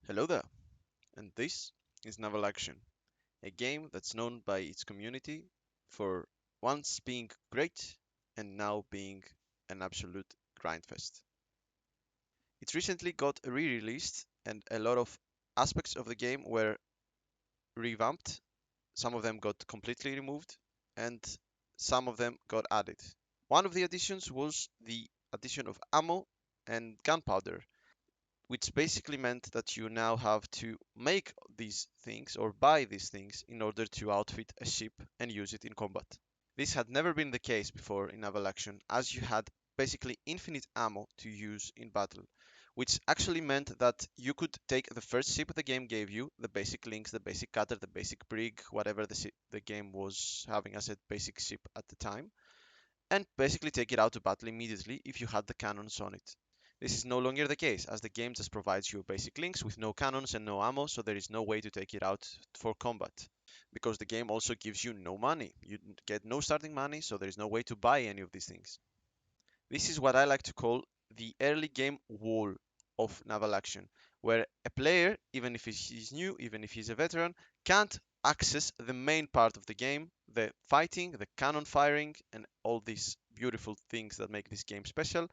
Hello there, and this is Naval Action, a game that's known by its community for once being great and now being an absolute grindfest. It recently got re-released and a lot of aspects of the game were revamped. Some of them got completely removed and some of them got added. One of the additions was the addition of ammo and gunpowder, which basically meant that you now have to make these things or buy these things in order to outfit a ship and use it in combat. This had never been the case before in Naval Action, as you had basically infinite ammo to use in battle, which actually meant that you could take the first ship the game gave you, the basic links, the basic cutter, the basic brig, whatever the game was having as a basic ship at the time, and basically take it out to battle immediately if you had the cannons on it. This is no longer the case, as the game just provides you basic links with no cannons and no ammo, so there is no way to take it out for combat. Because the game also gives you no money. You get no starting money, so there is no way to buy any of these things. This is what I like to call the early game wall of Naval Action, where a player, even if he's new, even if he's a veteran, can't access the main part of the game, the fighting, the cannon firing, and all these beautiful things that make this game special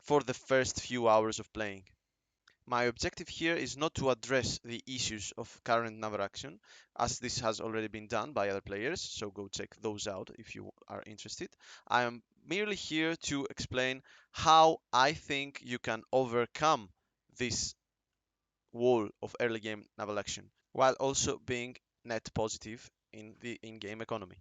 for the first few hours of playing. My objective here is not to address the issues of current Naval Action, as this has already been done by other players, so go check those out if you are interested. I am merely here to explain how I think you can overcome this wall of early game Naval Action, while also being net positive in the in-game economy.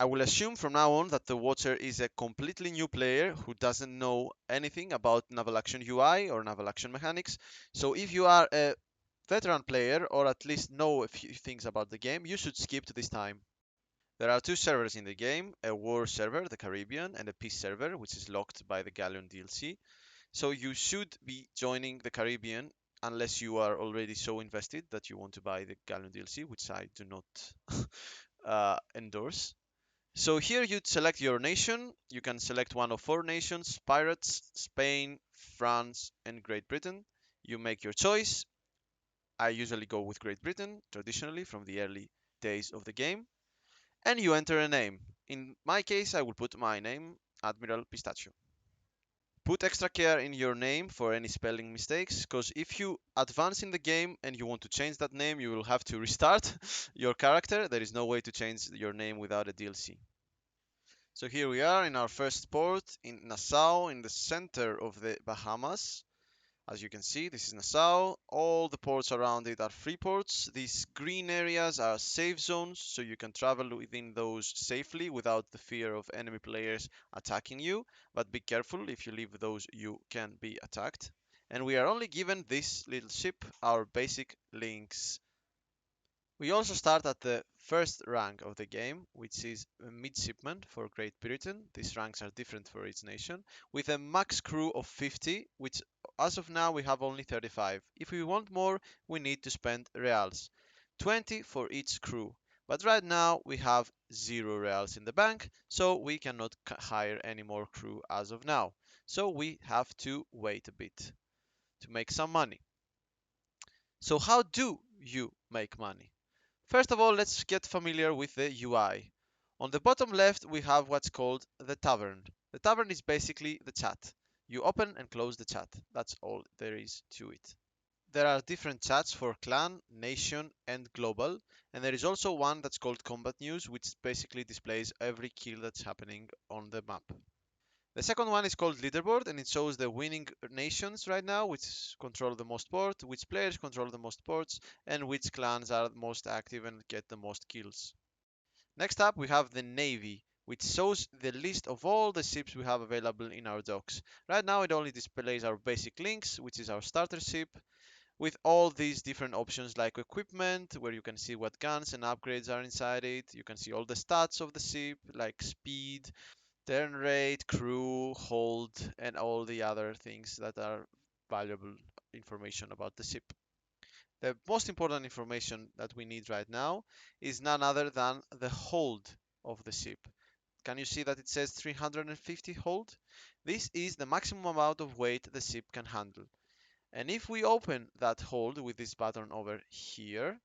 I will assume from now on that the watcher is a completely new player who doesn't know anything about Naval Action UI or Naval Action mechanics. So if you are a veteran player or at least know a few things about the game, you should skip to this time. There are two servers in the game, a war server, the Caribbean, and a peace server, which is locked by the Galleon DLC. So you should be joining the Caribbean unless you are already so invested that you want to buy the Galleon DLC, which I do not endorse. So here you'd select your nation. You can select one of four nations: Pirates, Spain, France, and Great Britain. You make your choice. I usually go with Great Britain, traditionally from the early days of the game. And you enter a name. In my case, I will put my name, Admiral Pistachio. Put extra care in your name for any spelling mistakes, because if you advance in the game and you want to change that name, you will have to restart your character. There is no way to change your name without a DLC. So here we are in our first port in Nassau, in the center of the Bahamas. As you can see, this is Nassau. All the ports around it are free ports. These green areas are safe zones, so you can travel within those safely without the fear of enemy players attacking you. But be careful, if you leave those, you can be attacked. And we are only given this little ship, our basic links. We also start at the first rank of the game, which is a midshipman for Great Britain. These ranks are different for each nation, with a max crew of 50, which as of now we have only 35. If we want more, we need to spend reals, 20 for each crew. But right now we have 0 reals in the bank, so we cannot hire any more crew as of now. So we have to wait a bit to make some money. So how do you make money? First of all, let's get familiar with the UI. On the bottom left, we have what's called the tavern. The tavern is basically the chat. You open and close the chat. That's all there is to it. There are different chats for clan, nation, and global, and there is also one that's called combat news, which basically displays every kill that's happening on the map. The second one is called leaderboard, and it shows the winning nations right now, which control the most ports, which players control the most ports, and which clans are most active and get the most kills. Next up, we have the navy, which shows the list of all the ships we have available in our docks. Right now, it only displays our basic links, which is our starter ship, with all these different options like equipment, where you can see what guns and upgrades are inside it. You can see all the stats of the ship, like speed, turn rate, crew, hold, and all the other things that are valuable information about the ship. The most important information that we need right now is none other than the hold of the ship. Can you see that it says 350 hold? This is the maximum amount of weight the ship can handle. And if we open that hold with this button over here,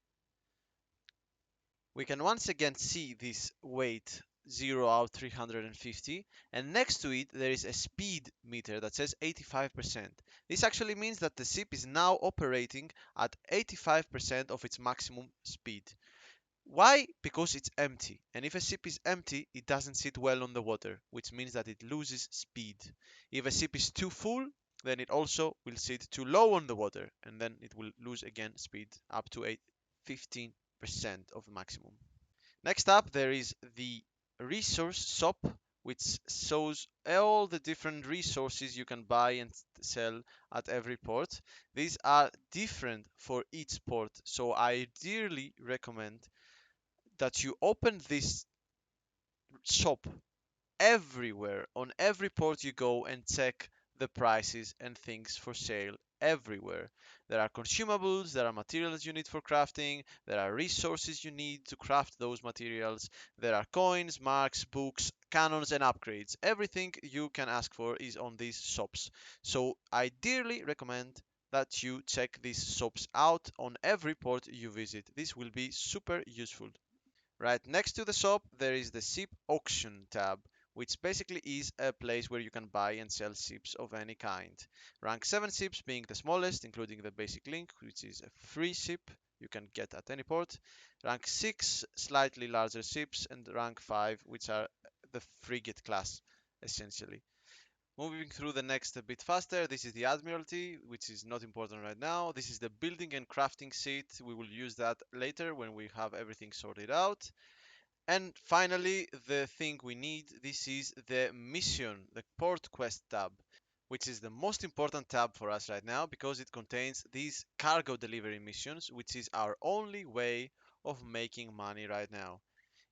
we can once again see this weight 0 out 350, and next to it there is a speed meter that says 85%. This actually means that the ship is now operating at 85% of its maximum speed. Why? Because it's empty. And if a ship is empty, it doesn't sit well on the water, which means that it loses speed. If a ship is too full, then it also will sit too low on the water, and then it will lose again speed up to 15% of the maximum. Next up, there is the resource shop, which shows all the different resources you can buy and sell at every port. These are different for each port, so I dearly recommend that you open this shop everywhere, on every port you go, and check the prices and things for sale everywhere. There are consumables, there are materials you need for crafting, there are resources you need to craft those materials, there are coins, marks, books, cannons, and upgrades. Everything you can ask for is on these shops. So I dearly recommend that you check these shops out on every port you visit. This will be super useful. Right next to the shop, there is the ship auction tab, which basically is a place where you can buy and sell ships of any kind. Rank 7 ships being the smallest, including the basic link, which is a free ship you can get at any port. Rank 6, slightly larger ships, and rank 5, which are the frigate class, essentially. Moving through the next a bit faster, this is the Admiralty, which is not important right now. This is the building and crafting seat. We will use that later when we have everything sorted out. And finally, the thing we need, this is the mission, the port quest tab, which is the most important tab for us right now because it contains these cargo delivery missions, which is our only way of making money right now.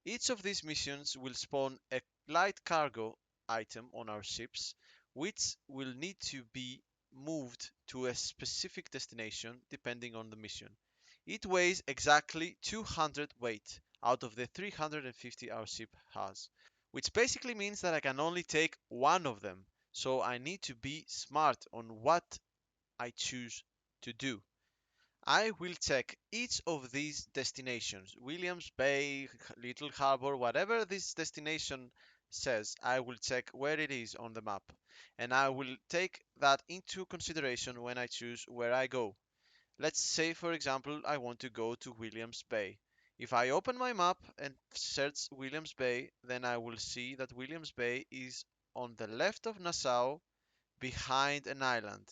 Each of these missions will spawn a light cargo item on our ships, which will need to be moved to a specific destination depending on the mission. It weighs exactly 200 weight out of the 350 our ship has, which basically means that I can only take one of them. So I need to be smart on what I choose to do. I will check each of these destinations, Williams Bay, Little Harbor, whatever this destination says, I will check where it is on the map. And I will take that into consideration when I choose where I go. Let's say, for example, I want to go to Williams Bay. If I open my map and search Williams Bay, then I will see that Williams Bay is on the left of Nassau behind an island.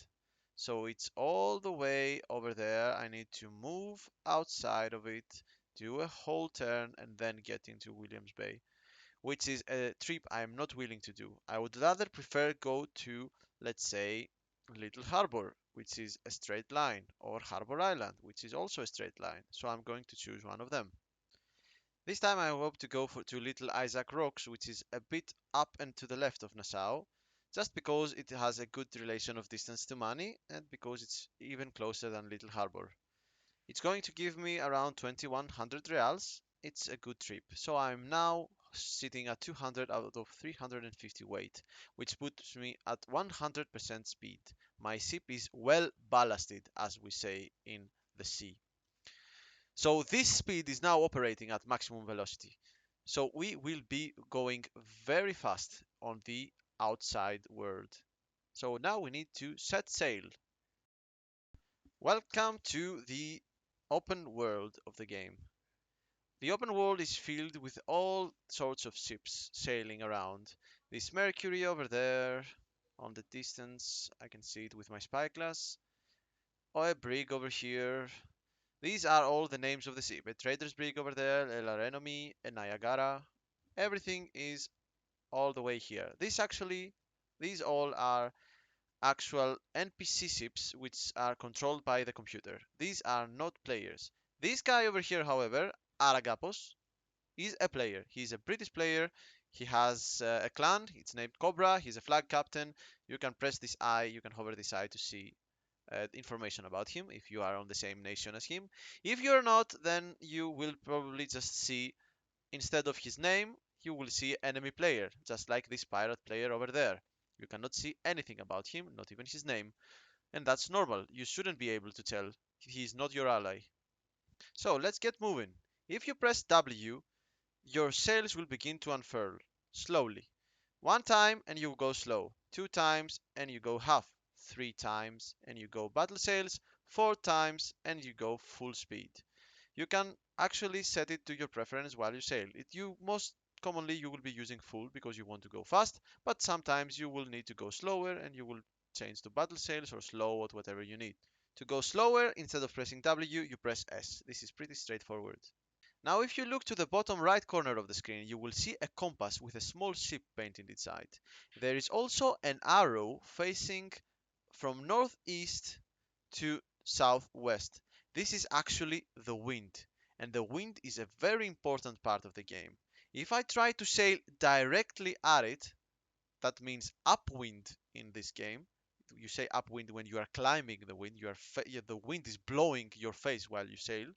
So it's all the way over there. I need to move outside of it, do a whole turn, and then get into Williams Bay, which is a trip I'm not willing to do. I would rather prefer go to, let's say, Little Harbor, which is a straight line, or Harbor Island, which is also a straight line. So I'm going to choose one of them. This time I hope to go to Little Isaac Rocks, which is a bit up and to the left of Nassau, just because it has a good relation of distance to money and because it's even closer than Little Harbor. It's going to give me around 2100 reals. It's a good trip. So I'm now sitting at 200 out of 350 weight, which puts me at 100% speed. My ship is well ballasted, as we say in the sea. So this speed is now operating at maximum velocity. So we will be going very fast on the outside world. So now we need to set sail. Welcome to the open world of the game. The open world is filled with all sorts of ships sailing around. This Mercury over there, on the distance, I can see it with my spyglass. Or a brig over here. These are all the names of the ship. A trader's brig over there, a Larenome, a Niagara. Everything is all the way here. These all are actual NPC ships which are controlled by the computer. These are not players. This guy over here, however, Aragapos, is a player. He's a British player. He has a clan. It's named Cobra. He's a flag captain. You can press this eye. You can hover this eye to see information about him if you are on the same nation as him. If you're not, then you will probably just see, instead of his name, you will see enemy player, just like this pirate player over there. You cannot see anything about him, not even his name. And that's normal. You shouldn't be able to tell. He's not your ally. So let's get moving. If you press W, your sails will begin to unfurl slowly. One time and you go slow. Two times and you go half. Three times and you go battle sails. Four times and you go full speed. You can actually set it to your preference while you sail. You most commonly you will be using full because you want to go fast, but sometimes you will need to go slower and you will change to battle sails or slow or whatever you need. To go slower, instead of pressing W, you press S. This is pretty straightforward. Now if you look to the bottom right corner of the screen, you will see a compass with a small ship painted inside. There is also an arrow facing from northeast to southwest. This is actually the wind, and the wind is a very important part of the game. If I try to sail directly at it, that means upwind in this game. You say upwind when you are climbing the wind. The wind is blowing your face while you sail.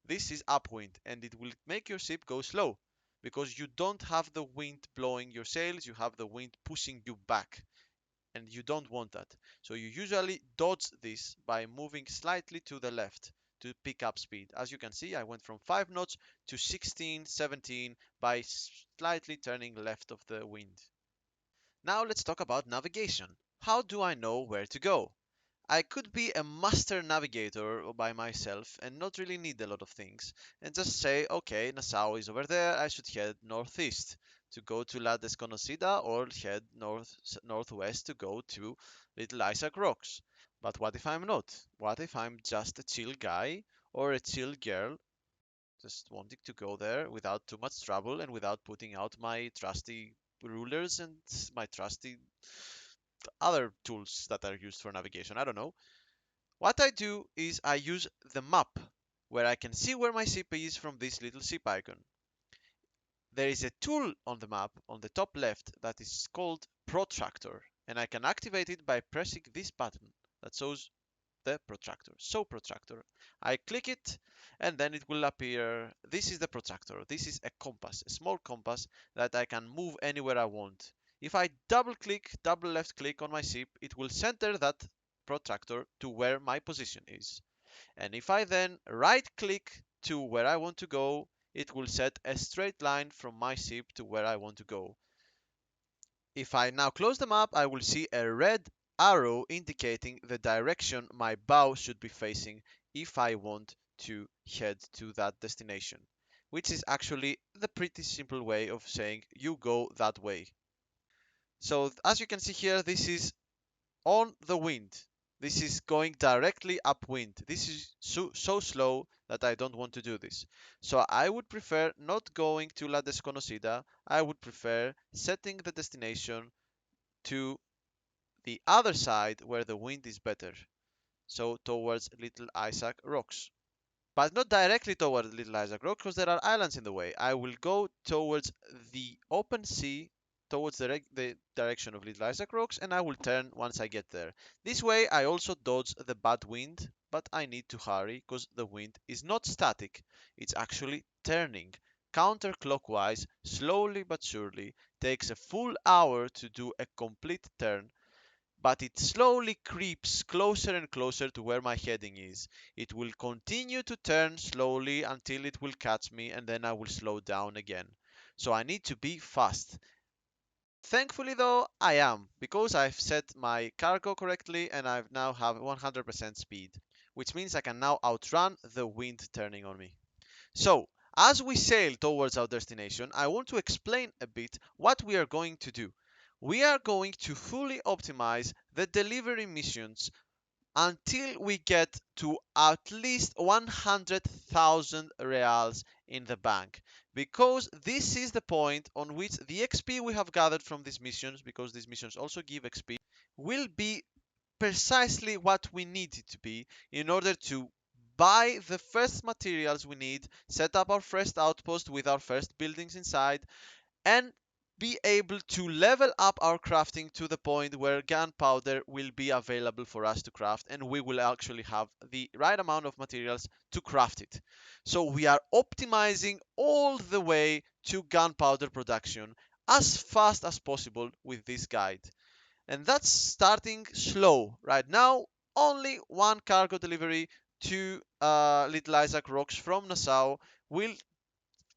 This is upwind, and it will make your ship go slow because you don't have the wind blowing your sails. You have the wind pushing you back, and you don't want that. So you usually dodge this by moving slightly to the left to pick up speed. As you can see, I went from 5 knots to 16, 17 by slightly turning left of the wind. Now let's talk about navigation. How do I know where to go? I could be a master navigator by myself and not really need a lot of things and just say, okay, Nassau is over there, I should head northeast to go to La Desconocida or head northwest to go to Little Isaac Rocks. But what if I'm not? What if I'm just a chill guy or a chill girl just wanting to go there without too much trouble and without putting out my trusty rulers and my trusty other tools that are used for navigation? I don't know. What I do is I use the map, where I can see where my ship is from this little ship icon. There is a tool on the map on the top left that is called Protractor, and I can activate it by pressing this button that shows the protractor. So protractor. I click it and then it will appear. This is the protractor. This is a compass, a small compass that I can move anywhere I want. If I double left click on my ship, it will center that protractor to where my position is. And if I then right click to where I want to go, it will set a straight line from my ship to where I want to go. If I now close the map, I will see a red arrow indicating the direction my bow should be facing if I want to head to that destination, which is actually the pretty simple way of saying you go that way. So as you can see here, this is on the wind. This is going directly upwind. This is so slow that I don't want to do this. So I would prefer not going to La Desconocida. I would prefer setting the destination to the other side where the wind is better. So towards Little Isaac Rocks. But not directly towards Little Isaac Rocks because there are islands in the way. I will go towards the open sea, towards the direction of Little Isaac Rocks, and I will turn once I get there. This way I also dodge the bad wind, but I need to hurry because the wind is not static. It's actually turning counterclockwise, slowly but surely. Takes a full hour to do a complete turn, but it slowly creeps closer and closer to where my heading is. It will continue to turn slowly until it will catch me, and then I will slow down again. So I need to be fast. Thankfully though, I am, because I've set my cargo correctly and I now have 100% speed, which means I can now outrun the wind turning on me. So, as we sail towards our destination, I want to explain a bit what we are going to do. We are going to fully optimize the delivery missions until we get to at least 100,000 reals in the bank, because this is the point on which the XP we have gathered from these missions, because these missions also give XP, will be precisely what we need it to be in order to buy the first materials we need, set up our first outpost with our first buildings inside, and be able to level up our crafting to the point where gunpowder will be available for us to craft, and we will actually have the right amount of materials to craft it. So we are optimizing all the way to gunpowder production as fast as possible with this guide. And that's starting slow. Right now, only one cargo delivery to Little Isaac Rocks from Nassau will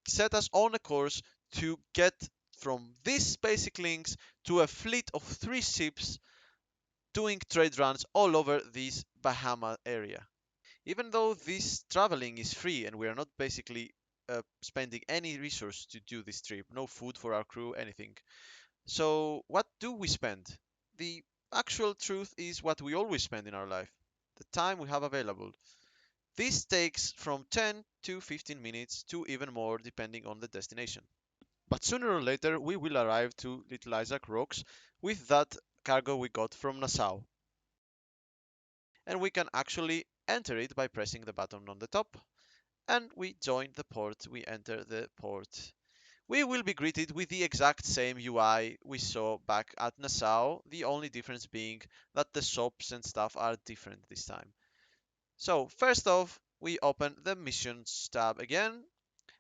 set us on a course to get from these basic links to a fleet of 3 ships doing trade runs all over this Bahama area. Even though this traveling is free and we are not basically spending any resource to do this trip, no food for our crew, anything. So, what do we spend? The actual truth is what we always spend in our life, the time we have available. This takes from 10 to 15 minutes to even more depending on the destination. But sooner or later we will arrive to Little Isaac Rocks with that cargo we got from Nassau. And we can actually enter it by pressing the button on the top. And we join the port, we enter the port. We will be greeted with the exact same UI we saw back at Nassau, the only difference being that the shops and stuff are different this time. So first off, we open the missions tab again,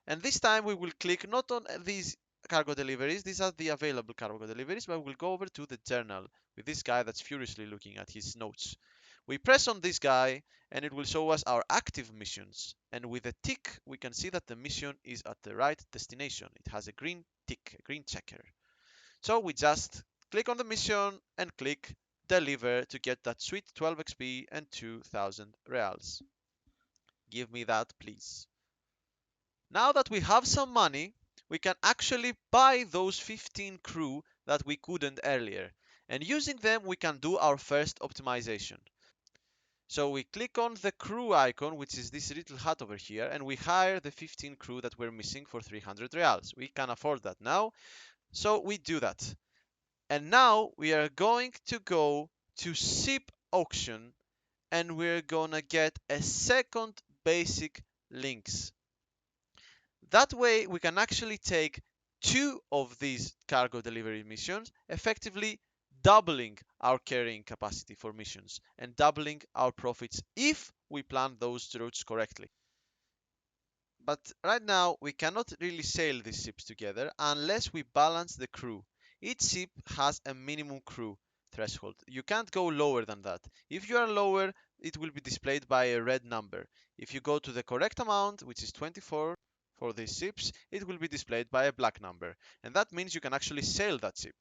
and this time we will click not on these cargo deliveries, these are the available cargo deliveries, but we'll go over to the journal with this guy that's furiously looking at his notes. We press on this guy and it will show us our active missions. And with a tick, we can see that the mission is at the right destination. It has a green tick, a green checker. So we just click on the mission and click deliver to get that sweet 12 XP and 2000 reals. Give me that, please. Now that we have some money, we can actually buy those 15 crew that we couldn't earlier. And using them, we can do our first optimization. So we click on the crew icon, which is this little hut over here, and we hire the 15 crew that we're missing for 300 reals. We can afford that now, so we do that. And now we are going to go to ship auction and we're gonna get a second basic links. That way we can actually take 2 of these cargo delivery missions, effectively doubling our carrying capacity for missions and doubling our profits if we plan those routes correctly. But right now we cannot really sail these ships together unless we balance the crew. Each ship has a minimum crew threshold. You can't go lower than that. If you are lower, it will be displayed by a red number. If you go to the correct amount, which is 24 for these ships, it will be displayed by a black number. And that means you can actually sail that ship.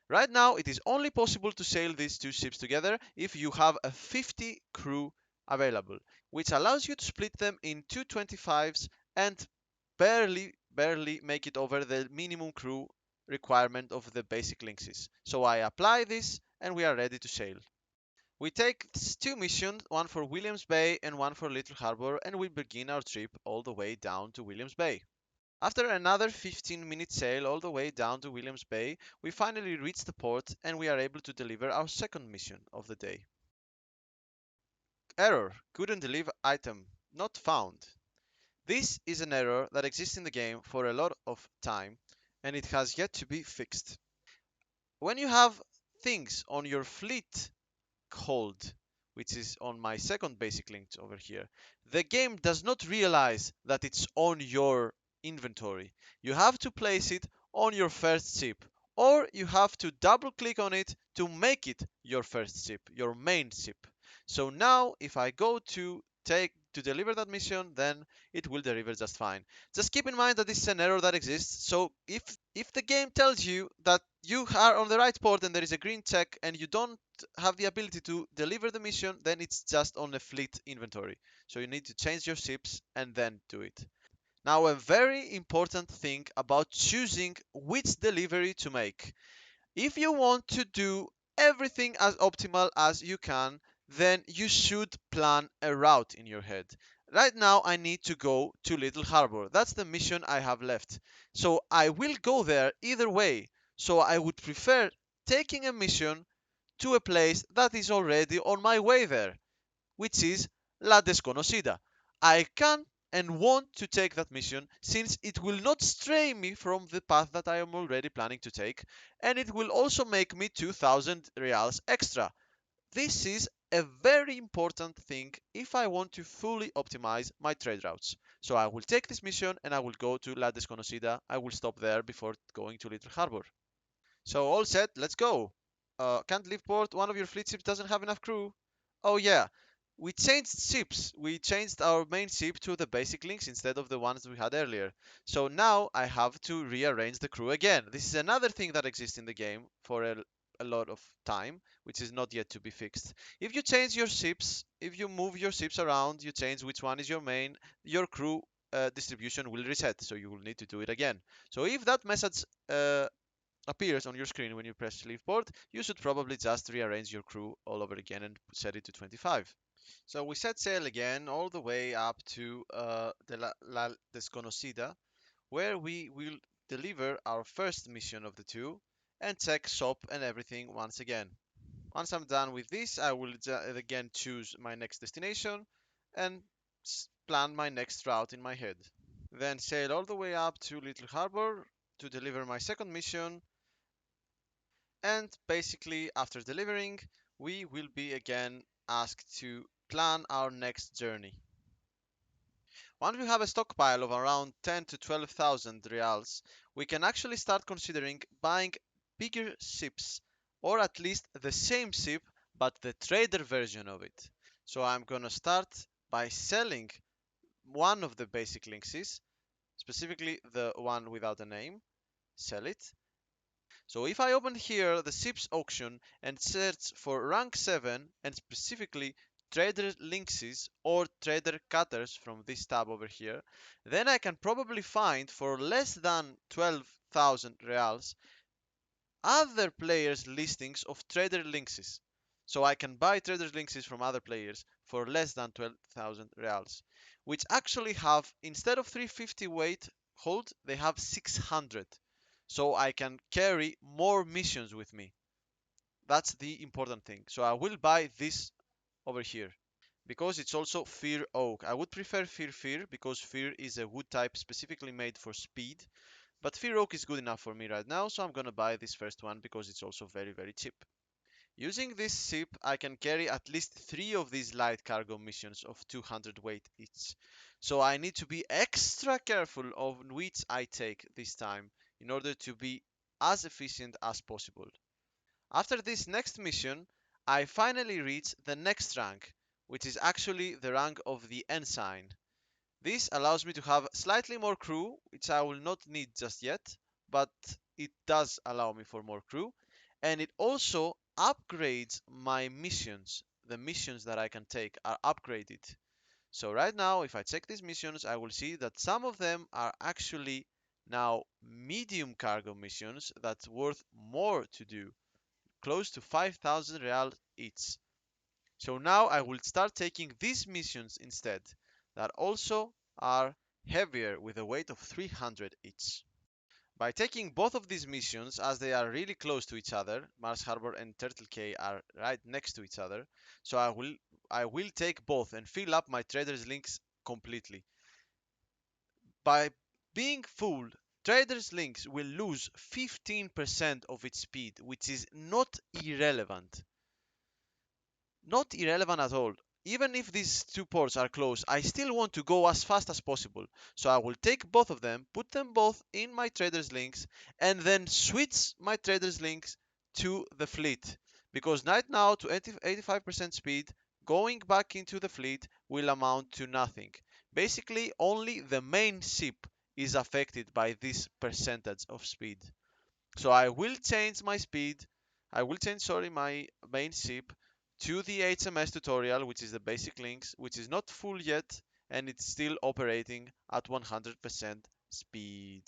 Right now, it is only possible to sail these 2 ships together if you have a 50 crew available, which allows you to split them in 225s and barely make it over the minimum crew requirement of the basic links. So I apply this and we are ready to sail. We take 2 missions, one for Williams Bay and one for Little Harbor, and we begin our trip all the way down to Williams Bay. After another 15-minute sail all the way down to Williams Bay, we finally reach the port and we are able to deliver our second mission of the day. Error, couldn't deliver item, not found. This is an error that exists in the game for a lot of time and it has yet to be fixed. When you have things on your fleet hold, which is on my second basic link over here, the game does not realize that it's on your inventory. You have to place it on your first ship, or you have to double click on it to make it your first ship, your main ship. So now if I go to deliver that mission, then it will deliver just fine. Just keep in mind that this is an error that exists. So if the game tells you that you are on the right port and there is a green check and you don't have the ability to deliver the mission, then it's just on a fleet inventory. So you need to change your ships and then do it. Now, a very important thing about choosing which delivery to make. If you want to do everything as optimal as you can, then you should plan a route in your head. Right now, I need to go to Little Harbor. That's the mission I have left. So I will go there either way. So I would prefer taking a mission to a place that is already on my way there, which is La Desconocida. I can and want to take that mission since it will not stray me from the path that I am already planning to take, and it will also make me 2000 reals extra. This is a very important thing if I want to fully optimize my trade routes. So I will take this mission and I will go to La Desconocida. I will stop there before going to Little Harbor. So all set, let's go. Can't leave port, one of your fleet ships doesn't have enough crew. Oh yeah, we changed ships. We changed our main ship to the basic links instead of the ones we had earlier. So now I have to rearrange the crew again. This is another thing that exists in the game for a lot of time, which is not yet to be fixed. If you change your ships, if you move your ships around, you change which one is your main, your crew distribution will reset. So you will need to do it again. So if that message appears on your screen when you press leave port, you should probably just rearrange your crew all over again and set it to 25. So we set sail again all the way up to La Desconocida, where we will deliver our first mission of the two and check shop and everything once again. Once I'm done with this, I will again choose my next destination and plan my next route in my head. Then sail all the way up to Little Harbor to deliver my second mission. And basically, after delivering, we will be again asked to plan our next journey. Once we have a stockpile of around 10 to 12,000 reals, we can actually start considering buying bigger ships, or at least the same ship but the trader version of it. So I'm gonna start by selling one of the basic links, specifically the one without a name, sell it. So if I open here the ships auction and search for rank 7 and specifically trader links or trader cutters from this tab over here, then I can probably find for less than 12,000 reals other players listings of trader links. So I can buy trader links from other players for less than 12,000 reals, which actually have, instead of 350 weight hold, they have 600. So I can carry more missions with me. That's the important thing. So I will buy this over here because it's also Fear Oak. I would prefer Fear because Fear is a wood type specifically made for speed. But Fear Oak is good enough for me right now, so I'm gonna buy this first one because it's also very, very cheap. Using this ship, I can carry at least 3 of these light cargo missions of 200 weight each. So I need to be extra careful of which I take this time in order to be as efficient as possible. After this next mission, I finally reach the next rank, which is actually the rank of the Ensign. This allows me to have slightly more crew, which I will not need just yet, but it does allow me for more crew, and it also upgrades my missions. The missions that I can take are upgraded. So right now, if I check these missions, I will see that some of them are actually now medium cargo missions that's worth more to do, close to 5,000 real each. So now I will start taking these missions instead, that also are heavier with a weight of 300 each. By taking both of these missions, as they are really close to each other, Mars Harbor and Turtle Cay are right next to each other, so I will take both and fill up my trader's links completely. By being full, trader's links will lose 15% of its speed, which is not irrelevant. Not irrelevant at all. Even if these two ports are close, I still want to go as fast as possible. So I will take both of them, put them both in my trader's links, and then switch my trader's links to the fleet. Because right now, to 85% speed, going back into the fleet will amount to nothing. Basically, only the main ship is affected by this percentage of speed. So I will change my speed. I will change, sorry, my main ship to the HMS tutorial, which is the basic links, which is not full yet, and it's still operating at 100% speed.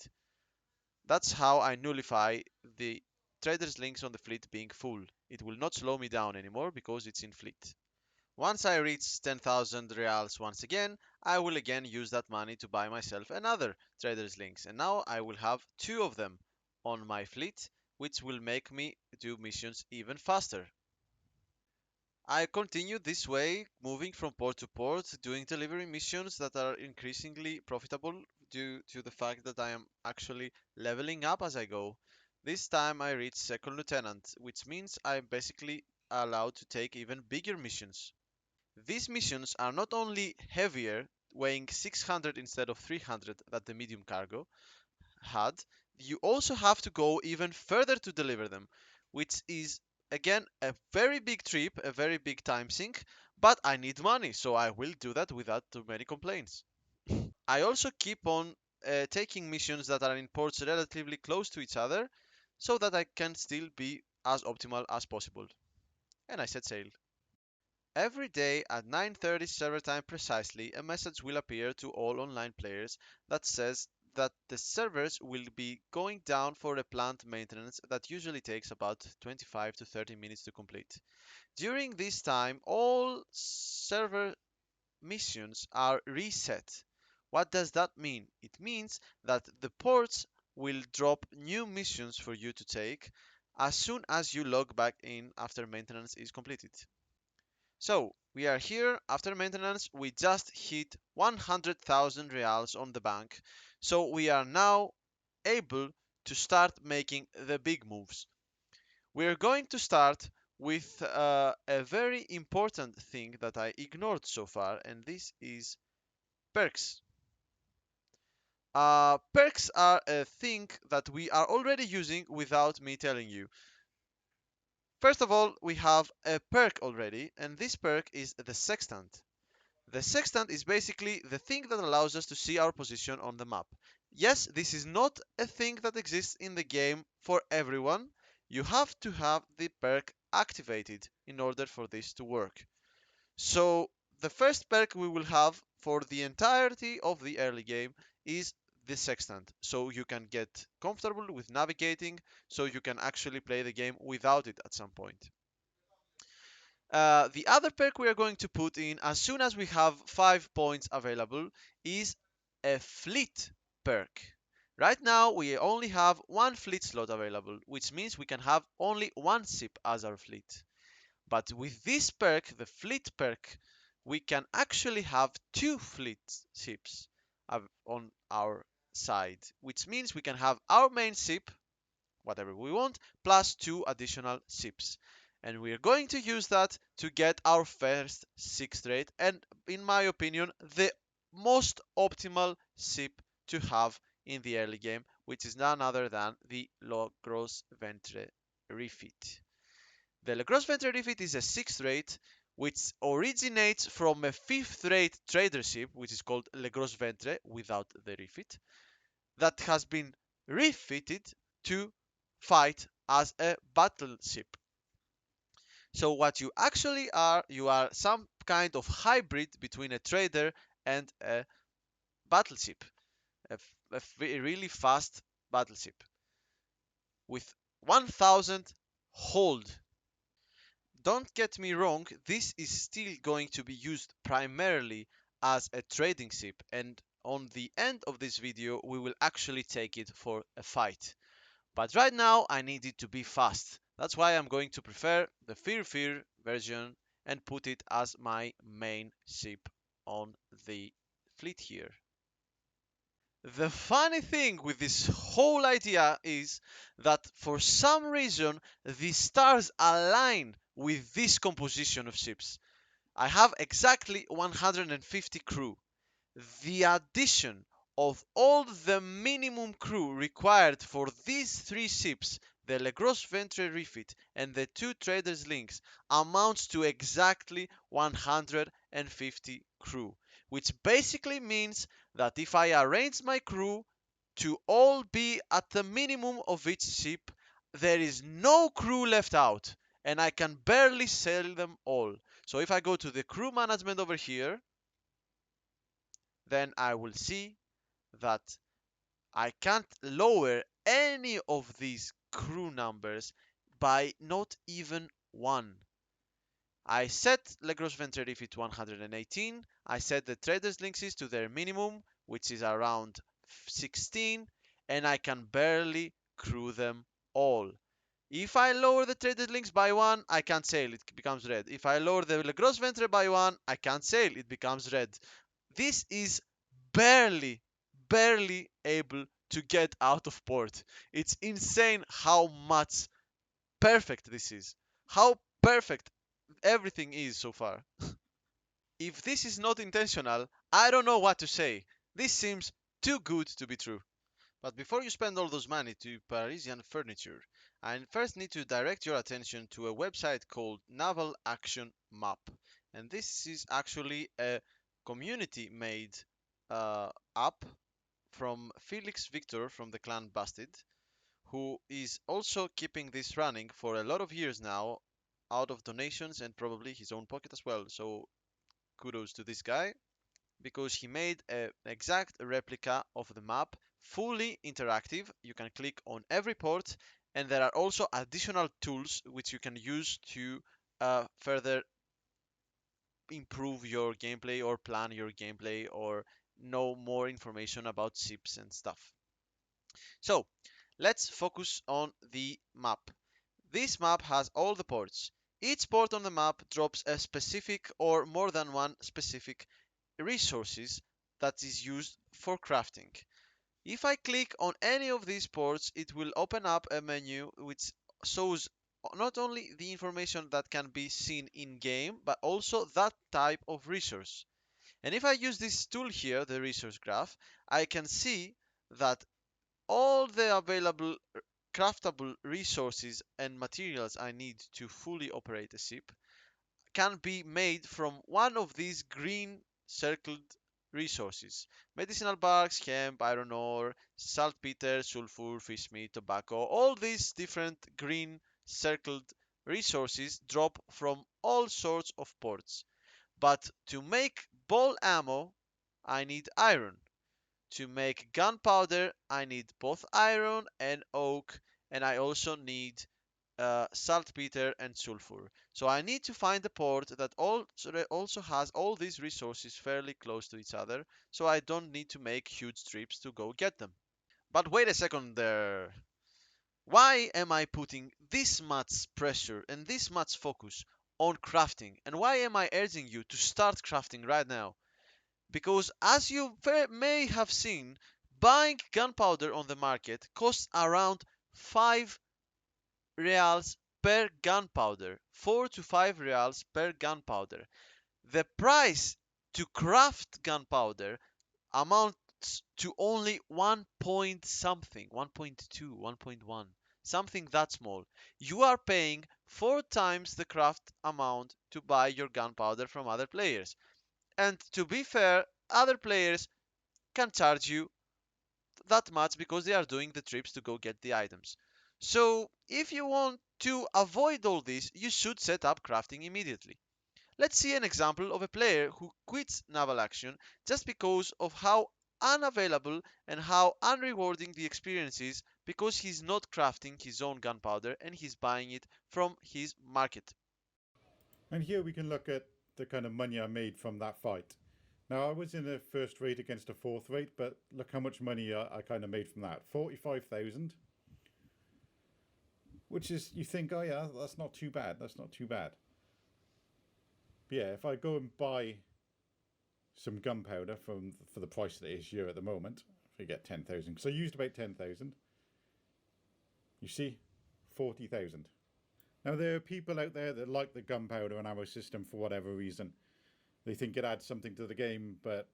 That's how I nullify the trader's links on the fleet being full. It will not slow me down anymore because it's in fleet. Once I reach 10,000 reals once again, I will again use that money to buy myself another trader's links. And now I will have 2 of them on my fleet, which will make me do missions even faster. I continue this way, moving from port to port, doing delivery missions that are increasingly profitable due to the fact that I am actually leveling up as I go. This time I reach second lieutenant, which means I'm basically allowed to take even bigger missions. These missions are not only heavier, weighing 600 instead of 300 that the medium cargo had, you also have to go even further to deliver them, which is again, a very big trip, a very big time sink, but I need money, so I will do that without too many complaints. I also keep on taking missions that are in ports relatively close to each other so that I can still be as optimal as possible. And I set sail. Every day at 9:30 server time precisely, a message will appear to all online players that says that the servers will be going down for a planned maintenance that usually takes about 25 to 30 minutes to complete. During this time, all server missions are reset. What does that mean? It means that the ports will drop new missions for you to take as soon as you log back in after maintenance is completed. So, we are here after maintenance. We just hit 100,000 reals on the bank. So, we are now able to start making the big moves. We're going to start with a very important thing that I ignored so far, and this is perks. Perks are a thing that we are already using without me telling you. First of all, we have a perk already, and this perk is the sextant. The sextant is basically the thing that allows us to see our position on the map. Yes, this is not a thing that exists in the game for everyone. You have to have the perk activated in order for this to work. So the first perk we will have for the entirety of the early game is the sextant. So you can get comfortable with navigating, so you can actually play the game without it at some point. The other perk we are going to put in as soon as we have 5 points available is a fleet perk. Right now we only have one fleet slot available, which means we can have only one ship as our fleet. But with this perk, the fleet perk, we can actually have two fleet ships on our side, which means we can have our main ship, whatever we want, plus two additional ships. And we're going to use that to get our first 6th rate, and in my opinion, the most optimal ship to have in the early game, which is none other than the Le Gros Ventre refit. The Le Gros Ventre refit is a 6th rate which originates from a 5th rate trader ship, which is called Le Gros Ventre without the refit, that has been refitted to fight as a battleship. So what you actually are, you are some kind of hybrid between a trader and a battleship, a really fast battleship with 1000 hold. Don't get me wrong, this is still going to be used primarily as a trading ship, and on the end of this video we will actually take it for a fight. But right now I need it to be fast. That's why I'm going to prefer the Fear version and put it as my main ship on the fleet here. The funny thing with this whole idea is that for some reason the stars align with this composition of ships. I have exactly 150 crew. The addition of all the minimum crew required for these three ships, the Le Gros Ventre refit and the two traders links, amounts to exactly 150 crew, which basically means that if I arrange my crew to all be at the minimum of each ship, there is no crew left out and I can barely sail them all. So if I go to the crew management over here, then I will see that I can't lower any of these crew numbers by not even one. I set Le Gros Ventre refit 118. I set the traders links to their minimum, which is around 16, and I can barely crew them all. If I lower the traded links by one, I can't sail, it becomes red. If I lower the Le Gros Ventre by one, I can't sail, it becomes red. This is barely able to get out of port. It's insane how much perfect this is. How perfect everything is so far. If this is not intentional, I don't know what to say. This seems too good to be true. But before you spend all those money to Parisian furniture, I first need to direct your attention to a website called Naval Action Map. And this is actually a community made app from Felix Victor from the clan Bastid, who is also keeping this running for a lot of years now out of donations and probably his own pocket as well. So kudos to this guy because he made an exact replica of the map, fully interactive. You can click on every port, and there are also additional tools which you can use to further improve your gameplay or plan your gameplay or know more information about ships and stuff. So let's focus on the map. This map has all the ports. Each port on the map drops a specific or more than one specific resources that is used for crafting. If I click on any of these ports, it will open up a menu which shows not only the information that can be seen in game, but also that type of resource. And if I use this tool here, the resource graph, I can see that all the available craftable resources and materials I need to fully operate a ship can be made from one of these green circled resources. Medicinal barks, hemp, iron ore, saltpeter, sulfur, fish meat, tobacco, all these different green circled resources drop from all sorts of ports. But to make ball ammo, I need iron. To make gunpowder, I need both iron and oak, and I also need saltpeter and sulfur. So I need to find a port that also has all these resources fairly close to each other, so I don't need to make huge trips to go get them. But wait a second there. Why am I putting this much pressure and this much focus on crafting? And why am I urging you to start crafting right now? Because as you may have seen, buying gunpowder on the market costs around 5 reals per gunpowder. 4 to 5 reals per gunpowder. The price to craft gunpowder amounts to only 1 point something, 1.2, 1.1, something that small. You are paying 4 times the craft amount to buy your gunpowder from other players. And to be fair, other players can charge you that much because they are doing the trips to go get the items. So, if you want to avoid all this, you should set up crafting immediately. Let's see an example of a player who quits Naval Action just because of how unavailable and how unrewarding the experience is because he's not crafting his own gunpowder and he's buying it from his market. And here we can look at the kind of money I made from that fight. Now, I was in a first rate against a fourth rate, but look how much money I kind of made from that. 45,000, which is, you think, oh yeah, that's not too bad. That's not too bad. But yeah, if I go and buy some gunpowder for the price that it is here at the moment, if I get 10,000, because I used about 10,000, you see, 40,000. Now, there are people out there that like the gunpowder and ammo system for whatever reason. They think it adds something to the game, but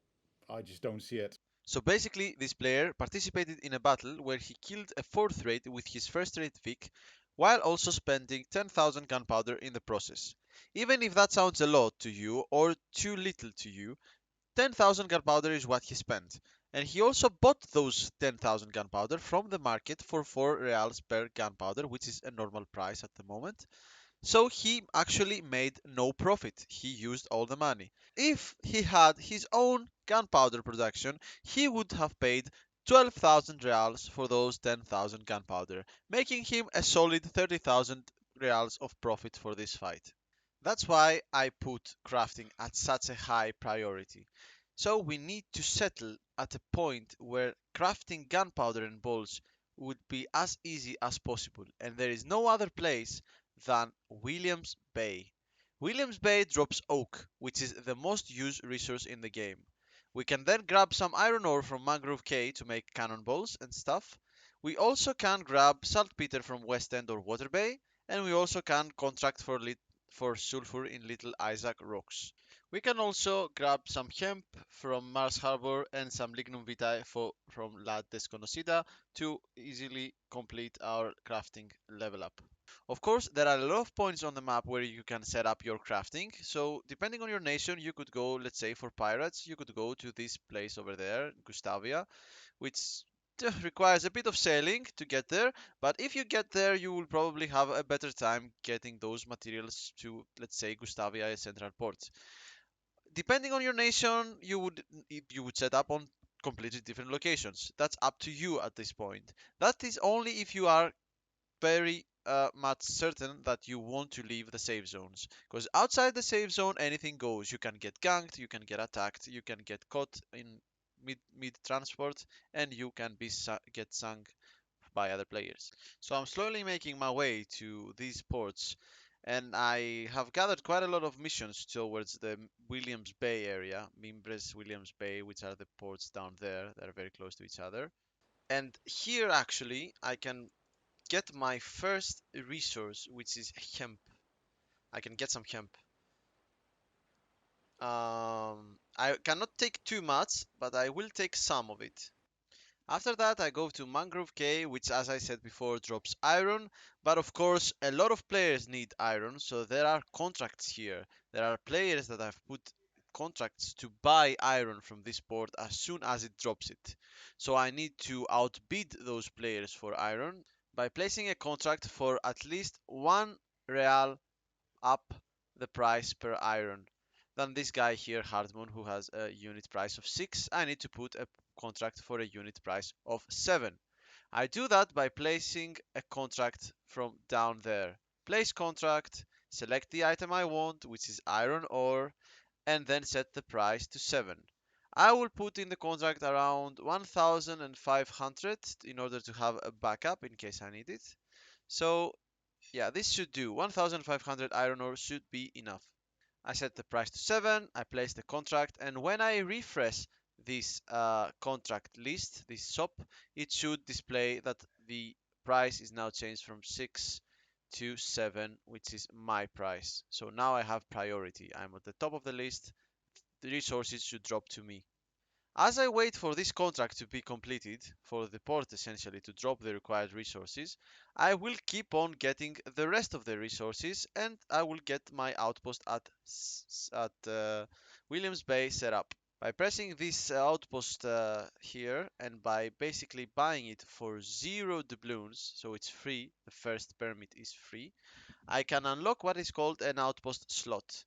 I just don't see it. So basically, this player participated in a battle where he killed a fourth rate with his first rate Vic, while also spending 10,000 gunpowder in the process. Even if that sounds a lot to you or too little to you, 10,000 gunpowder is what he spent. And he also bought those 10,000 gunpowder from the market for 4 reals per gunpowder, which is a normal price at the moment. So he actually made no profit. He used all the money. If he had his own gunpowder production, he would have paid 12,000 reals for those 10,000 gunpowder, making him a solid 30,000 reals of profit for this fight. That's why I put crafting at such a high priority. So we need to settle at a point where crafting gunpowder and bolts would be as easy as possible, and there is no other place than Williams Bay. Williams Bay drops oak, which is the most used resource in the game. We can then grab some iron ore from Mangrove Cay to make cannonballs and stuff. We also can grab saltpeter from West End or Water Bay, and we also can contract for sulfur in Little Isaac Rocks. We can also grab some hemp from Mars Harbor and some lignum vitae from La Desconocida to easily complete our crafting level up. Of course, there are a lot of points on the map where you can set up your crafting. So depending on your nation, you could go, let's say for pirates, you could go to this place over there, Gustavia, which requires a bit of sailing to get there. But if you get there, you will probably have a better time getting those materials to, let's say, Gustavia Central Port. Depending on your nation, you would set up on completely different locations. That's up to you at this point. That is only if you are very much certain that you want to leave the safe zones. Because outside the safe zone, anything goes. You can get ganked, you can get attacked, you can get caught in mid transport, and you can get sunk by other players. So I'm slowly making my way to these ports, and I have gathered quite a lot of missions towards the Williams Bay area, Mimbres, Williams Bay, which are the ports down there that are very close to each other. And here actually I can get my first resource, which is hemp. I can get some hemp. I cannot take too much, but I will take some of it. After that, I go to Mangrove K, which, as I said before, drops iron. But of course, a lot of players need iron, so there are contracts here. There are players that have put contracts to buy iron from this port as soon as it drops it. So I need to outbid those players for iron by placing a contract for at least 1 real up the price per iron than this guy here, Hardman, who has a unit price of 6. I need to put a contract for a unit price of 7. I do that by placing a contract from down there. Place contract, select the item I want, which is iron ore, and then set the price to 7. I will put in the contract around 1500 in order to have a backup in case I need it. So yeah, this should do. 1500 iron ore should be enough. I set the price to 7, I place the contract, and when I refresh this contract list, this shop, it should display that the price is now changed from 6 to 7, which is my price. So now I have priority. I'm at the top of the list. The resources should drop to me. As I wait for this contract to be completed, for the port essentially to drop the required resources, I will keep on getting the rest of the resources and I will get my outpost at Williams Bay set up. By pressing this outpost here and by basically buying it for 0 doubloons, so it's free, the first permit is free, I can unlock what is called an outpost slot.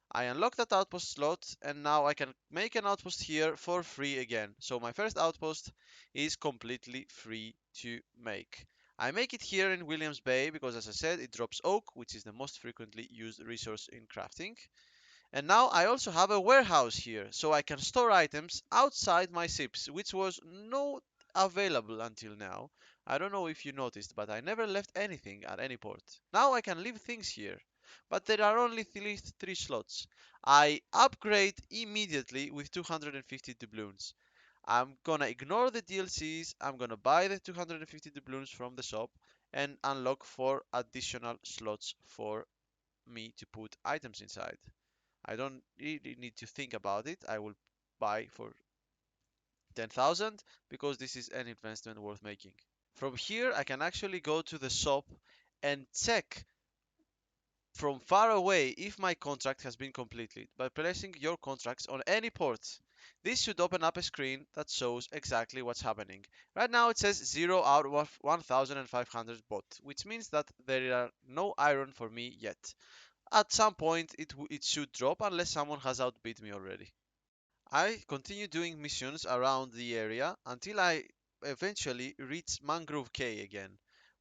I unlock that outpost slot and now I can make an outpost here for free again. So my first outpost is completely free to make. I make it here in Williams Bay because, as I said, it drops oak, which is the most frequently used resource in crafting. And now I also have a warehouse here, so I can store items outside my ships, which was not available until now. I don't know if you noticed, but I never left anything at any port. Now I can leave things here, but there are only three slots. I upgrade immediately with 250 doubloons. I'm gonna ignore the DLCs, I'm gonna buy the 250 doubloons from the shop and unlock 4 additional slots for me to put items inside. I don't really need to think about it. I will buy for 10,000 because this is an investment worth making. From here, I can actually go to the shop and check from far away if my contract has been completed by placing your contracts on any port. This should open up a screen that shows exactly what's happening. Right now it says 0 out of 1500 bought, which means that there are no iron for me yet. At some point it should drop unless someone has outbid me already. I continue doing missions around the area until I eventually reach Mangrove Cay again,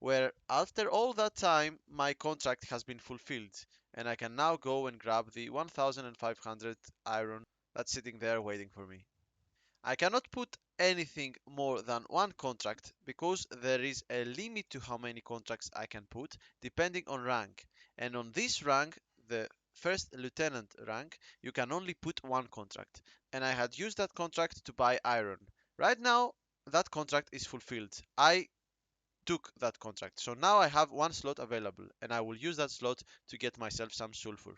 where after all that time my contract has been fulfilled and I can now go and grab the 1500 iron that's sitting there waiting for me. I cannot put anything more than one contract because there is a limit to how many contracts I can put depending on rank. And on this rank, the first lieutenant rank, you can only put one contract. And I had used that contract to buy iron. Right now, that contract is fulfilled. I took that contract. So now I have one slot available and I will use that slot to get myself some sulfur.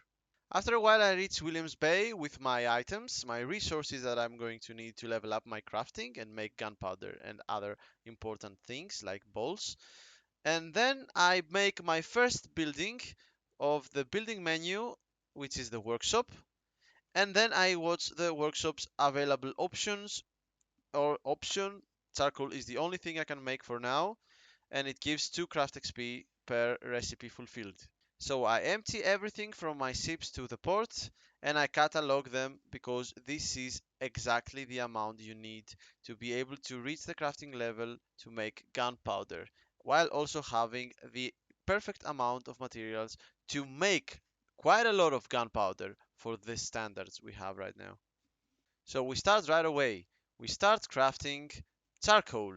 After a while, I reach Williams Bay with my items, my resources that I'm going to need to level up my crafting and make gunpowder and other important things like bolts. And then I make my first building of the building menu, which is the workshop. And then I watch the workshop's available options or option. Charcoal is the only thing I can make for now, and it gives 2 craft XP per recipe fulfilled. So I empty everything from my ships to the port and I catalog them because this is exactly the amount you need to be able to reach the crafting level to make gunpowder, while also having the perfect amount of materials to make quite a lot of gunpowder for the standards we have right now. So we start right away. We start crafting charcoal,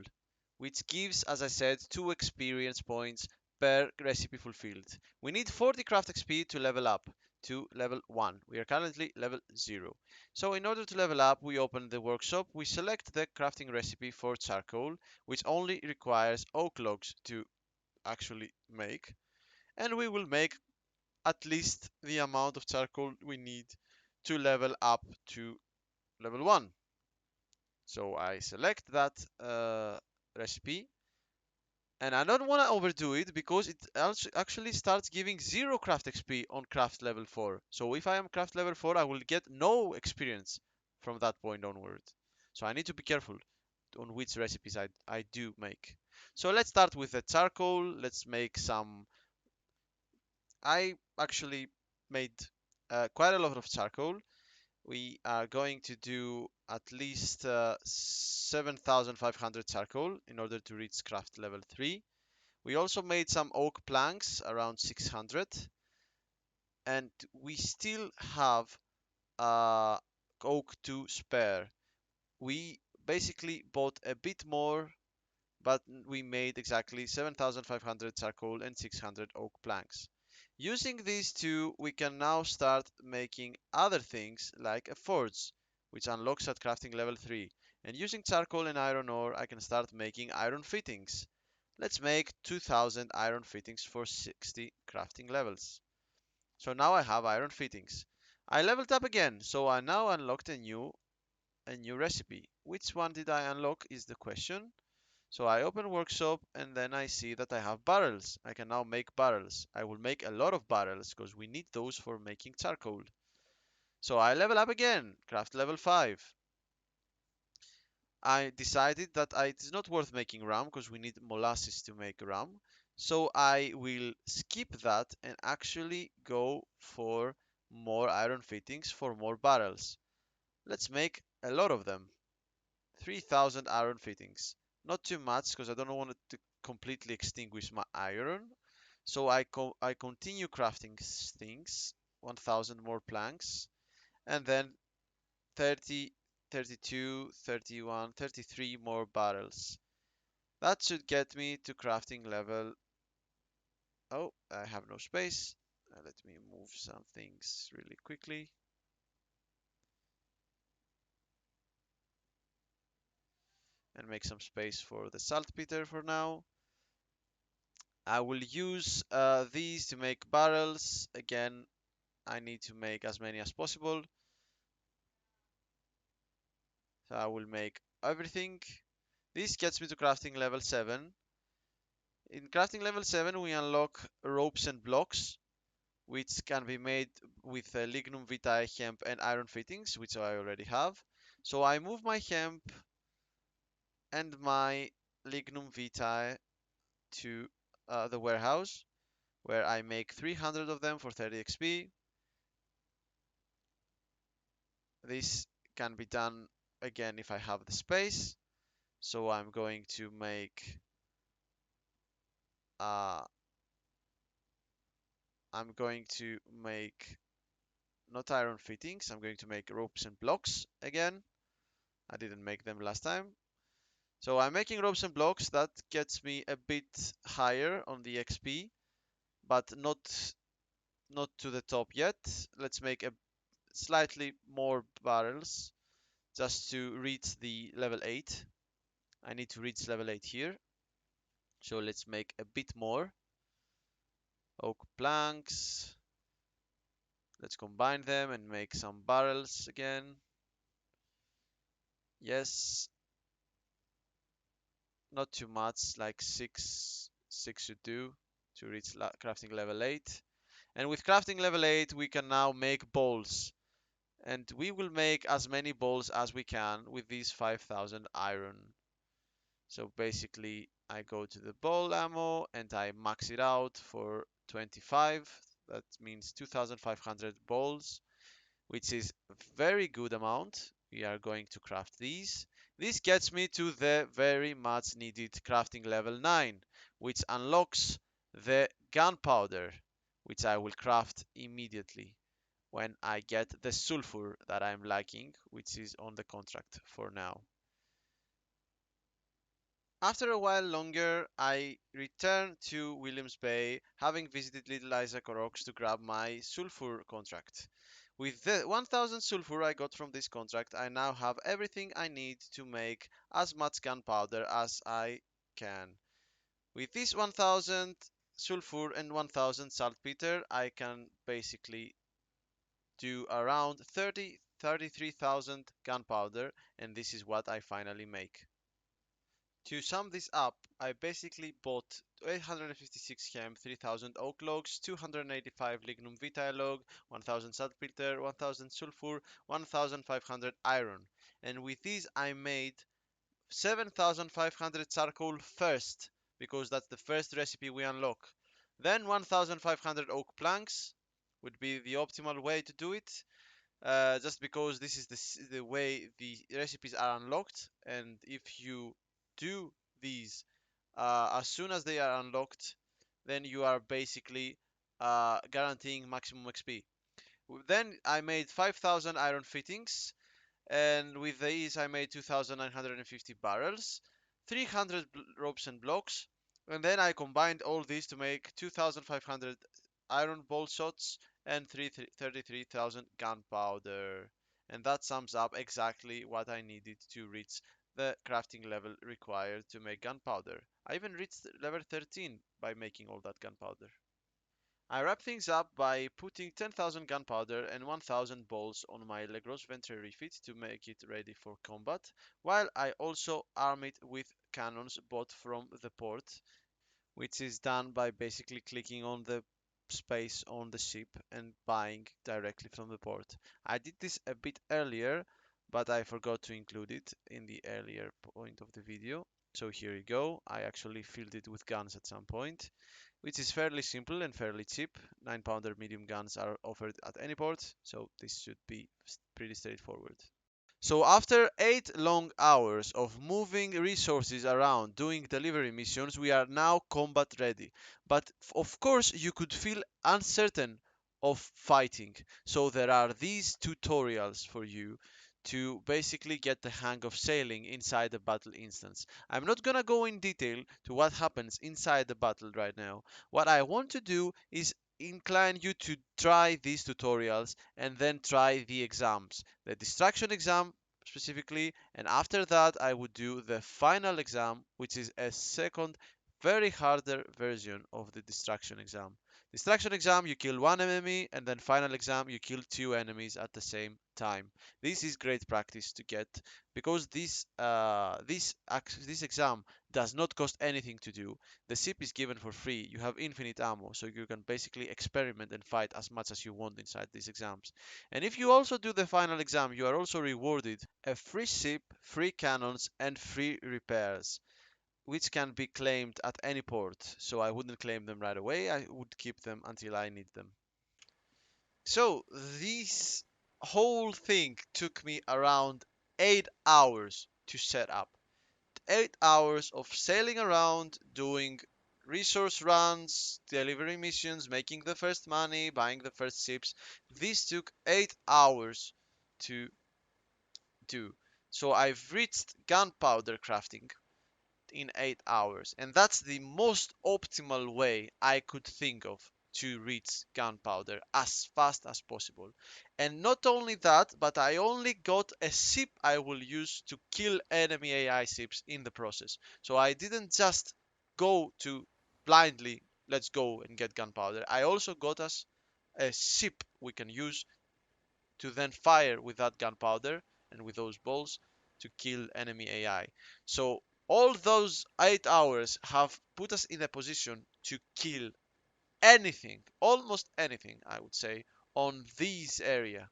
which gives, as I said, 2 experience points per recipe fulfilled. We need 40 craft XP to level up to level 1. We are currently level 0. So in order to level up, we open the workshop, we select the crafting recipe for charcoal, which only requires oak logs to actually make, and we will make at least the amount of charcoal we need to level up to level 1. So I select that recipe, and I don't want to overdo it because it actually starts giving 0 craft XP on craft level 4. So if I am craft level 4, I will get no experience from that point onward. So I need to be careful on which recipes I do make. So let's start with the charcoal. Let's make some. I actually made quite a lot of charcoal. We are going to do at least 7,500 charcoal in order to reach craft level 3. We also made some oak planks, around 600, and we still have uh, oak to spare. We basically bought a bit more, but we made exactly 7,500 charcoal and 600 oak planks. Using these two, we can now start making other things like a forge, which unlocks at crafting level 3. And using charcoal and iron ore, I can start making iron fittings. Let's make 2000 iron fittings for 60 crafting levels. So now I have iron fittings. I leveled up again, so I now unlocked a new recipe. Which one did I unlock is the question. So I open workshop and then I see that I have barrels. I can now make barrels. I will make a lot of barrels because we need those for making charcoal. So I level up again, craft level 5. I decided that it is not worth making rum because we need molasses to make rum. So I will skip that and actually go for more iron fittings for more barrels. Let's make a lot of them. 3000 iron fittings. Not too much because I don't want it to completely extinguish my iron. So I continue crafting things. 1000 more planks. And then 30, 32, 31, 33 more barrels. That should get me to crafting level. Oh, I have no space. Let me move some things really quickly and make some space for the saltpeter for now. I will use these to make barrels. Again, I need to make as many as possible. So I will make everything. This gets me to crafting level 7. In crafting level 7, we unlock ropes and blocks, which can be made with lignum vitae, hemp, and iron fittings, which I already have. So I move my hemp and my lignum vitae to the warehouse, where I make 300 of them for 30 XP. This can be done again if I have the space. So uh, I'm going to make not iron fittings. I'm going to make ropes and blocks again. I didn't make them last time. So I'm making ropes and blocks. That gets me a bit higher on the XP, but not to the top yet. Let's make a slightly more barrels just to reach the level 8. I need to reach level 8 here. So let's make a bit more. Oak planks. Let's combine them and make some barrels again. Yes, not too much, like six should do to reach crafting level 8. And with crafting level 8, we can now make bowls. And we will make as many bowls as we can with these 5,000 iron. So basically, I go to the bowl ammo and I max it out for 25. That means 2,500 bowls, which is a very good amount. We are going to craft these. This gets me to the very much needed crafting level 9, which unlocks the gunpowder, which I will craft immediately when I get the sulfur that I'm lacking, which is on the contract for now. After a while longer, I return to Williams Bay, having visited Little Isaac Rocks to grab my sulfur contract. With the 1000 sulfur I got from this contract, I now have everything I need to make as much gunpowder as I can. With this 1000 sulfur and 1000 saltpeter, I can basically do around 33,000 gunpowder, and this is what I finally make. To sum this up, I basically bought 856 hemp, 3000 oak logs, 285 lignum vitae log, 1000 saltpeter, 1000 sulfur, 1500 iron. And with these I made 7500 charcoal first, because that's the first recipe we unlock. Then 1500 oak planks would be the optimal way to do it, just because this is the way the recipes are unlocked, and if you do these as soon as they are unlocked, then you are basically guaranteeing maximum XP. Then I made 5000 iron fittings, and with these I made 2950 barrels, 300 ropes and blocks, and then I combined all these to make 2500 iron bolt shots and 33,000 gunpowder. And that sums up exactly what I needed to reach the crafting level required to make gunpowder. I even reached level 13 by making all that gunpowder. I wrap things up by putting 10,000 gunpowder and 1,000 balls on my Legros Ventre refit to make it ready for combat, while I also arm it with cannons bought from the port, which is done by basically clicking on the space on the ship and buying directly from the port. I did this a bit earlier, but I forgot to include it in the earlier point of the video. So here you go. I actually filled it with guns at some point, which is fairly simple and fairly cheap. 9-pounder medium guns are offered at any port, so this should be pretty straightforward. So after 8 long hours of moving resources around doing delivery missions, we are now combat ready. But of course you could feel uncertain of fighting. So there are these tutorials for you to basically get the hang of sailing inside the battle instance. I'm not gonna go in detail to what happens inside the battle right now. What I want to do is incline you to try these tutorials and then try the exams, the distraction exam specifically, and after that I would do the final exam, which is a second very harder version of the distraction exam. Distraction exam, you kill one enemy, and then final exam, you kill two enemies at the same time. This is great practice to get because this exam does not cost anything to do. The ship is given for free. You have infinite ammo, so you can basically experiment and fight as much as you want inside these exams. And if you also do the final exam, you are also rewarded a free ship, free cannons, and free repairs, which can be claimed at any port. So I wouldn't claim them right away, I would keep them until I need them. So this whole thing took me around 8 hours to set up. 8 hours of sailing around, doing resource runs, delivering missions, making the first money, buying the first ships. This took 8 hours to do. So I've reached gunpowder crafting in 8 hours, and that's the most optimal way I could think of to reach gunpowder as fast as possible. And not only that, but I only got a ship I will use to kill enemy AI ships in the process. So I didn't just go to blindly, let's go and get gunpowder. I also got us a ship we can use to then fire with that gunpowder and with those balls to kill enemy AI. So all those 8 hours have put us in a position to kill anything, almost anything, I would say, on these area,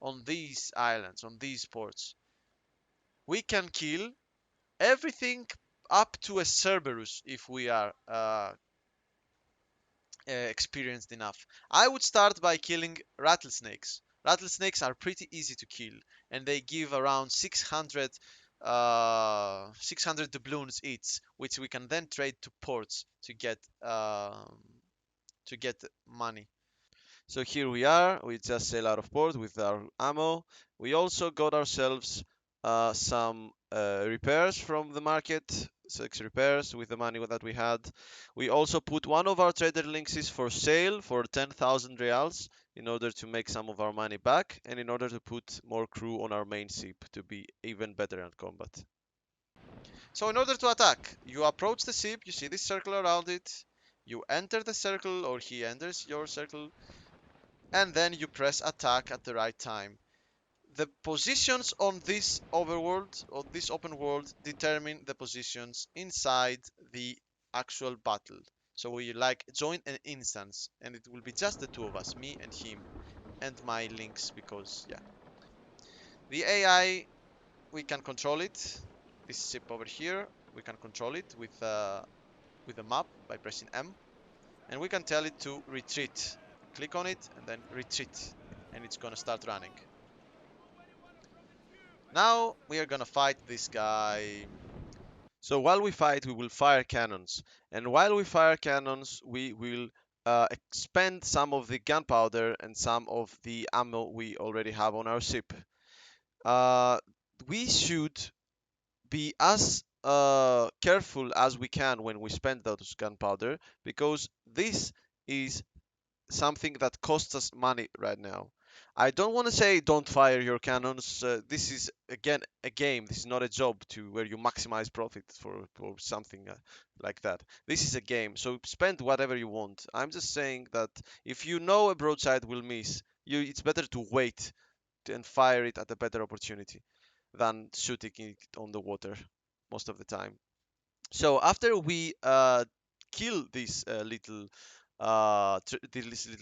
on these islands, on these ports. We can kill everything up to a Cerberus if we are experienced enough. I would start by killing rattlesnakes. Rattlesnakes are pretty easy to kill, and they give around 600 doubloons each, which we can then trade to ports to get money. So here we are, we just sell out of port with our ammo. We also got ourselves some repairs from the market, 6 repairs with the money that we had. We also put one of our trader links for sale for 10,000 reals in order to make some of our money back and in order to put more crew on our main ship to be even better at combat. So in order to attack, you approach the ship, you see this circle around it, you enter the circle or he enters your circle, and then you press attack at the right time. The positions on this overworld or this open world determine the positions inside the actual battle. So we like join an instance and it will be just the two of us, me and him and my links because yeah. The AI, we can control it. This ship over here, we can control it with a map by pressing M, and we can tell it to retreat. Click on it and then retreat and it's gonna start running. Now we are gonna fight this guy. So while we fight, we will fire cannons. And while we fire cannons, we will expend some of the gunpowder and some of the ammo we already have on our ship. Uh, we should be as careful as we can when we spend those gunpowder because this is something that costs us money right now. I don't want to say don't fire your cannons. This is again a game. This is not a job to where you maximize profit for something like that. This is a game, so spend whatever you want. I'm just saying that if you know a broadside will miss, it's better to wait and fire it at a better opportunity than shooting it on the water most of the time. So after we kill this little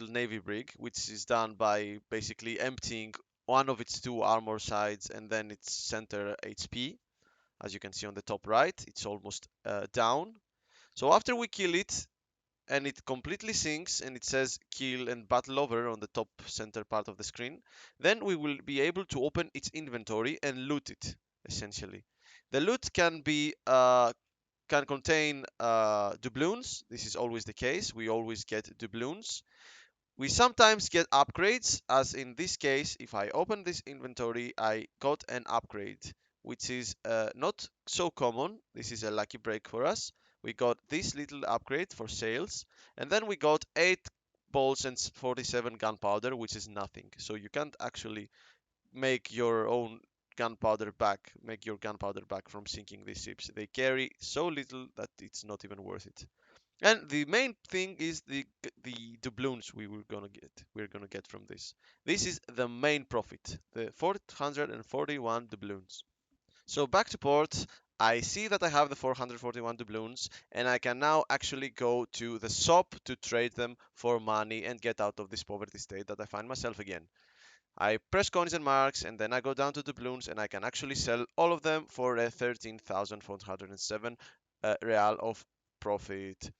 navy brig, which is done by basically emptying one of its two armor sides and then its center HP, as you can see on the top right, it's almost down. So after we kill it and it completely sinks and it says kill and battle over on the top center part of the screen, then we will be able to open its inventory and loot it essentially. The loot can contain doubloons. This is always the case. We always get doubloons. We sometimes get upgrades, as in this case, if I open this inventory, I got an upgrade, which is not so common. This is a lucky break for us. We got this little upgrade for sales, and then we got 8 balls and 47 gunpowder, which is nothing. So you can't actually make your own make your gunpowder back from sinking these ships. They carry so little that it's not even worth it. And the main thing is the doubloons we're gonna get from this. This is the main profit, the 441 doubloons. So back to port, I see that I have the 441 doubloons and I can now actually go to the shop to trade them for money and get out of this poverty state that I find myself again. I press coins and marks and then I go down to doubloons and I can actually sell all of them for a 13,407 real of profit.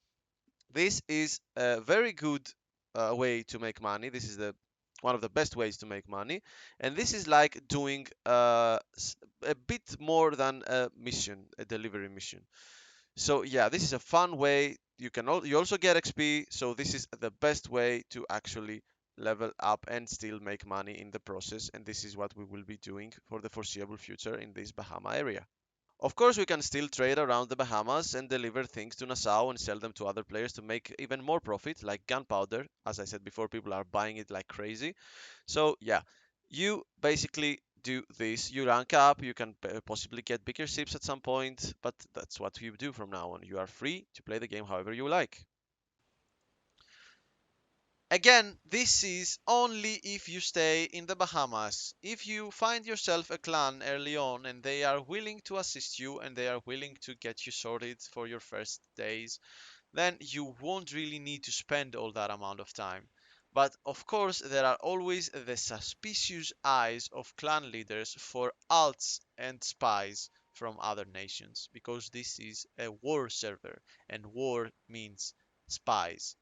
This is a very good way to make money. This is the one of the best ways to make money, and this is like doing a bit more than a mission, a delivery mission. So yeah, this is a fun way. You also get XP, so this is the best way to actually level up and still make money in the process. And this is what we will be doing for the foreseeable future in this Bahama area. Of course, we can still trade around the Bahamas and deliver things to Nassau and sell them to other players to make even more profit, like gunpowder. As I said before, people are buying it like crazy. So yeah, you basically do this. You rank up, you can possibly get bigger ships at some point, but that's what you do from now on. You are free to play the game however you like. Again, this is only if you stay in the Bahamas. If you find yourself a clan early on and they are willing to assist you and they are willing to get you sorted for your first days, then you won't really need to spend all that amount of time. But of course, there are always the suspicious eyes of clan leaders for alts and spies from other nations, because this is a war server, and war means spies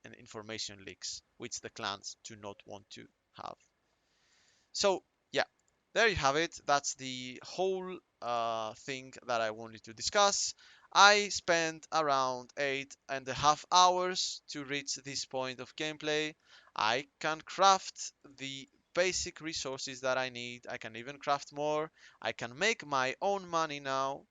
and information leaks, which the clans do not want to have. So, yeah, there you have it. That's the whole thing that I wanted to discuss. I spent around 8.5 hours to reach this point of gameplay. I can craft the basic resources that I need. I can even craft more. I can make my own money now.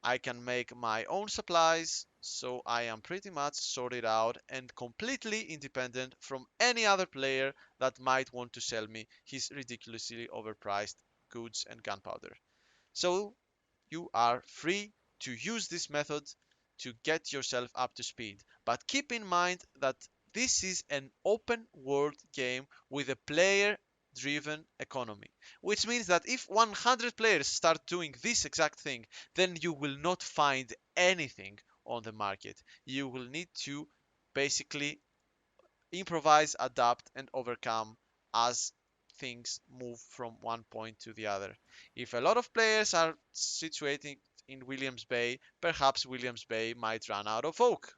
I can make my own supplies, so I am pretty much sorted out and completely independent from any other player that might want to sell me his ridiculously overpriced goods and gunpowder. So you are free to use this method to get yourself up to speed. But keep in mind that this is an open world game with a player driven economy, which means that if 100 players start doing this exact thing, then you will not find anything on the market. You will need to basically improvise, adapt, and overcome as things move from one point to the other. If a lot of players are situated in Williams Bay, perhaps Williams Bay might run out of oak.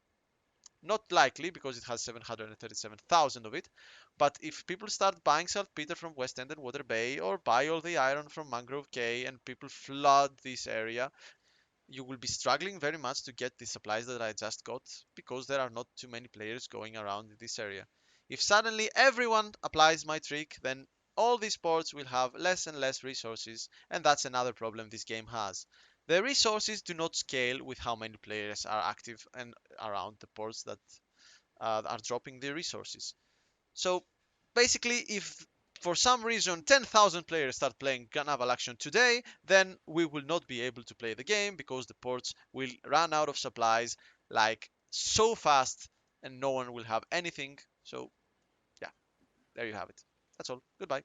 Not likely because it has 737,000 of it, but if people start buying saltpeter from West End and Water Bay, or buy all the iron from Mangrove Cay, and people flood this area, you will be struggling very much to get the supplies that I just got, because there are not too many players going around in this area. If suddenly everyone applies my trick, then all these ports will have less and less resources, and that's another problem this game has. The resources do not scale with how many players are active and around the ports that are dropping the resources. So basically, if for some reason 10,000 players start playing Naval Action today, then we will not be able to play the game because the ports will run out of supplies like so fast and no one will have anything. So, yeah, there you have it. That's all. Goodbye.